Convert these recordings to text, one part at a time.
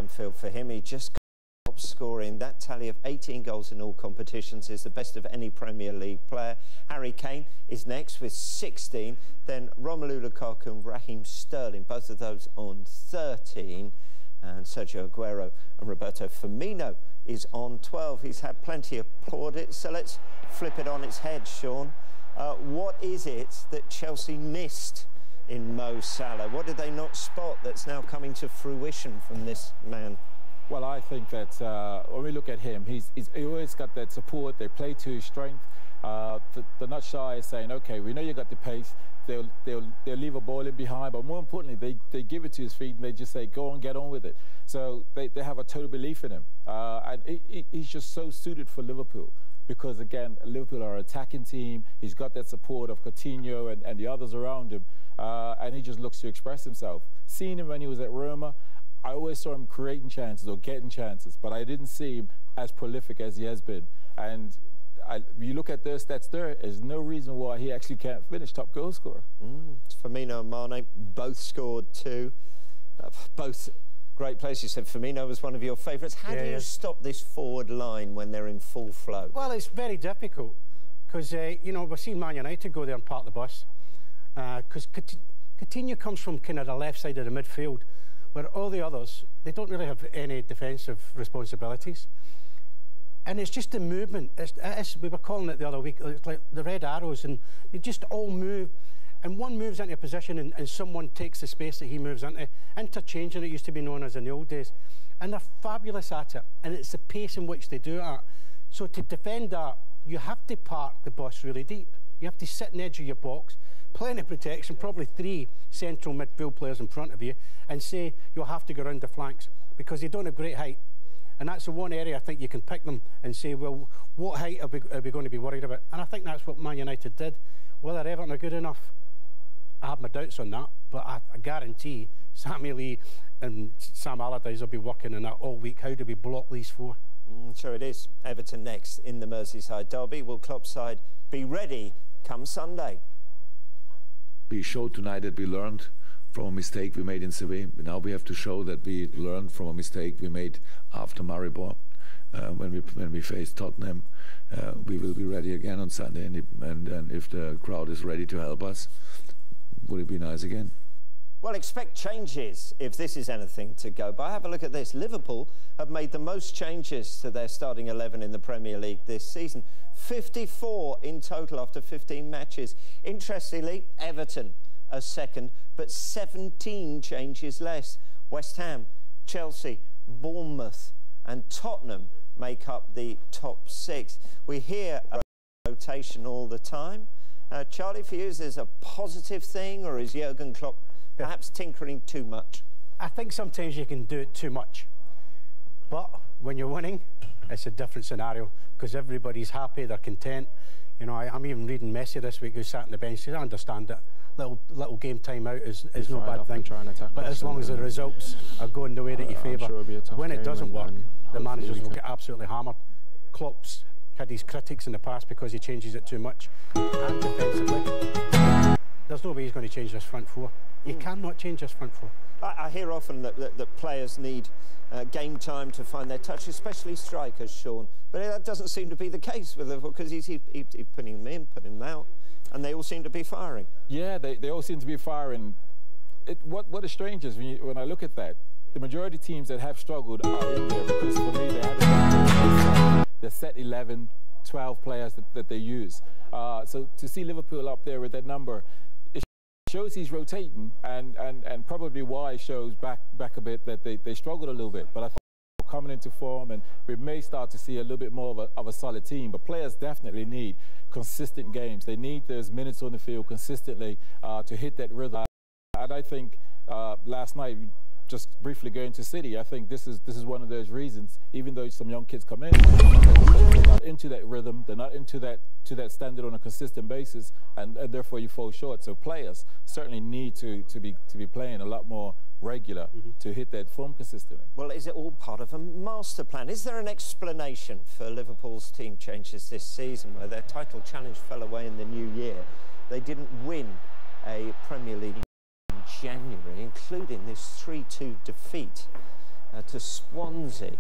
Anfield for him. He just top scoring. That tally of 18 goals in all competitions is the best of any Premier League player. Harry Kane is next with 16. Then Romelu Lukaku and Raheem Sterling, both of those on 13. And Sergio Aguero and Roberto Firmino is on 12. He's had plenty of plaudits, so let's flip it on its head, Sean. What is it that Chelsea missed in Mo Salah? What did they not spot that's now coming to fruition from this man? Well, I think that when we look at him, he's always got that support. They play to his strength. They're not shy of saying, okay, we know you got the pace. They'll leave a ball in behind, but more importantly, they give it to his feet and they just say, go on, get on with it. So they have a total belief in him. And he's just so suited for Liverpool because, again, Liverpool are an attacking team. He's got that support of Coutinho and the others around him, and he just looks to express himself. Seeing him when he was at Roma, I always saw him creating chances or getting chances, but I didn't see him as prolific as he has been. And you look at their stats there's no reason why he actually can't finish top goal scorer. Firmino and Mane both scored too. Both great players. You said Firmino was one of your favourites. How do you stop this forward line when they're in full flow? Well, it's very difficult because, you know, we've seen Man United go there and park the bus because Coutinho comes from kind of the left side of the midfield where all the others, they don't really have any defensive responsibilities. And it's just the movement. We were calling it the other week, it's like the red arrows, and they just all move. And one moves into a position and someone takes the space that he moves into. Interchanging, it used to be known as in the old days. And they're fabulous at it. And it's the pace in which they do it. So to defend that, you have to park the bus really deep. You have to sit on the edge of your box, plenty of protection, probably 3 central midfield players in front of you, and say you'll have to go around the flanks because they don't have great height. And that's the one area I think you can pick them and say, well, what height are we going to be worried about? And I think that's what Man United did. Whether Everton are good enough, I have my doubts on that. But I guarantee Sammy Lee and Sam Allardyce will be working on that all week. How do we block these 4? Sure it is. Everton next in the Merseyside derby. Will Klopp's side be ready come Sunday? We showed tonight that we learned from a mistake we made in Seville. Now we have to show that we learned from a mistake we made after Maribor. When we face Tottenham, we will be ready again on Sunday, and if the crowd is ready to help us, would it be nice again? Well, expect changes if this is anything to go by. Have a look at this. Liverpool have made the most changes to their starting 11 in the Premier League this season. 54 in total after 15 matches. Interestingly, Everton are second, but 17 changes less. West Ham, Chelsea, Bournemouth and Tottenham make up the top 6. We hear a rotation all the time. Charlie, for you, is this a positive thing, or is Jurgen Klopp perhaps tinkering too much? I think sometimes you can do it too much. But when you're winning, it's a different scenario because everybody's happy, they're content. You know, I'm even reading Messi this week who sat on the bench. I understand it. Little game time out is no bad thing. But as long as the results are going the way that you favour, when it doesn't work, the managers will get absolutely hammered. Klopp's had his critics in the past because he changes it too much. And defensively, there's no way he's going to change this front 4. You cannot change this front 4. I hear often that players need game time to find their touch, especially strikers, Sean. But that doesn't seem to be the case with Liverpool because he's putting them in, putting them out, and they all seem to be firing. Yeah, they all seem to be firing. What is strange is when I look at that, the majority of teams that have struggled are in there because for me they haven't the set 11, 12 players that they use. So to see Liverpool up there with that number, it shows he's rotating, and probably why it shows back a bit that they struggled a little bit. But I think coming into form, and we may start to see a little bit more of a solid team. But players definitely need consistent games. They need those minutes on the field consistently to hit that rhythm. And I think last night, just briefly going to City, I think this is one of those reasons. Even though some young kids come in, they're not into that rhythm, they're not into that standard on a consistent basis, and therefore you fall short. So players certainly need to be playing a lot more regular to hit that form consistently. Well, is it all part of a master plan? Is there an explanation for Liverpool's team changes this season, where their title challenge fell away in the new year? They didn't win a Premier League in January, including this 3-2 defeat to Swansea.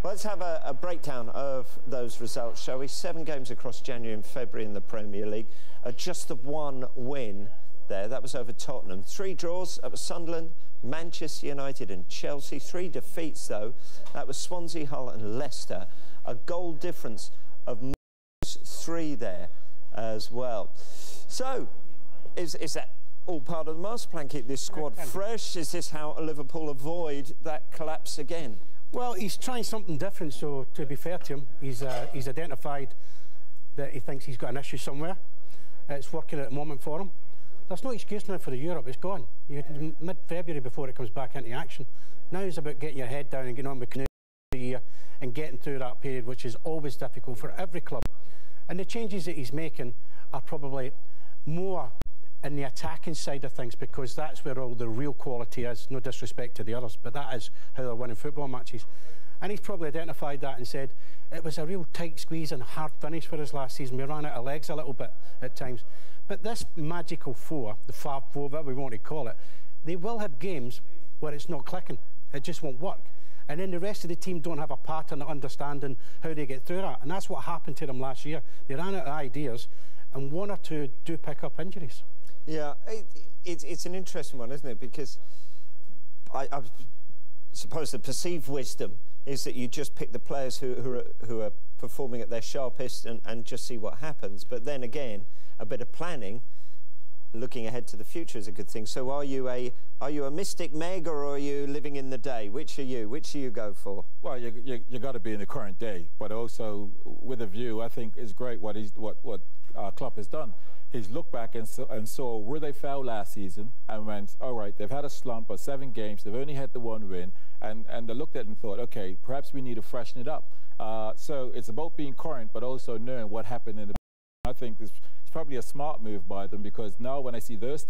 Well, let's have a breakdown of those results, shall we? 7 games across January and February in the Premier League. Just the 1 win there. That was over Tottenham. 3 draws. That was Sunderland, Manchester United and Chelsea. 3 defeats, though. That was Swansea, Hull and Leicester. A goal difference of -3 there as well. So, is that all part of the master plan? Keep this squad fresh? Is this how Liverpool avoid that collapse again? Well, he's trying something different, so to be fair to him, he's identified that he thinks he's got an issue somewhere. It's working at the moment for him. There's no excuse now for the Europe, it's gone. You're mid-February before it comes back into action. Now it's about getting your head down and getting on with the year and getting through that period, which is always difficult for every club. And the changes that he's making are probably more in the attacking side of things, because that's where all the real quality is. No disrespect to the others, but that is how they're winning football matches. And he's probably identified that and said it was a real tight squeeze and hard finish for us last season. We ran out of legs a little bit at times. But this magical 4, the Fab 4, whatever we want to call it, they will have games where it's not clicking. It just won't work. And then the rest of the team don't have a pattern of understanding how they get through that. And that's what happened to them last year. They ran out of ideas, and 1 or 2 do pick up injuries. Yeah, it's an interesting one, isn't it? Because I suppose the perceived wisdom is that you just pick the players who are performing at their sharpest and just see what happens. But then again, a bit of planning, looking ahead to the future, is a good thing. So are you a mystic, Meg, or are you living in the day? Which are you? Which do you go for? Well, you got to be in the current day, but also with a view. I think is great what Klopp has done. He's looked back and saw where they fell last season and went, all right, they've had a slump of 7 games, they've only had the 1 win, and they looked at it and thought, okay, perhaps we need to freshen it up. So it's about being current, but also knowing what happened in the. I think it's probably a smart move by them, because now when I see those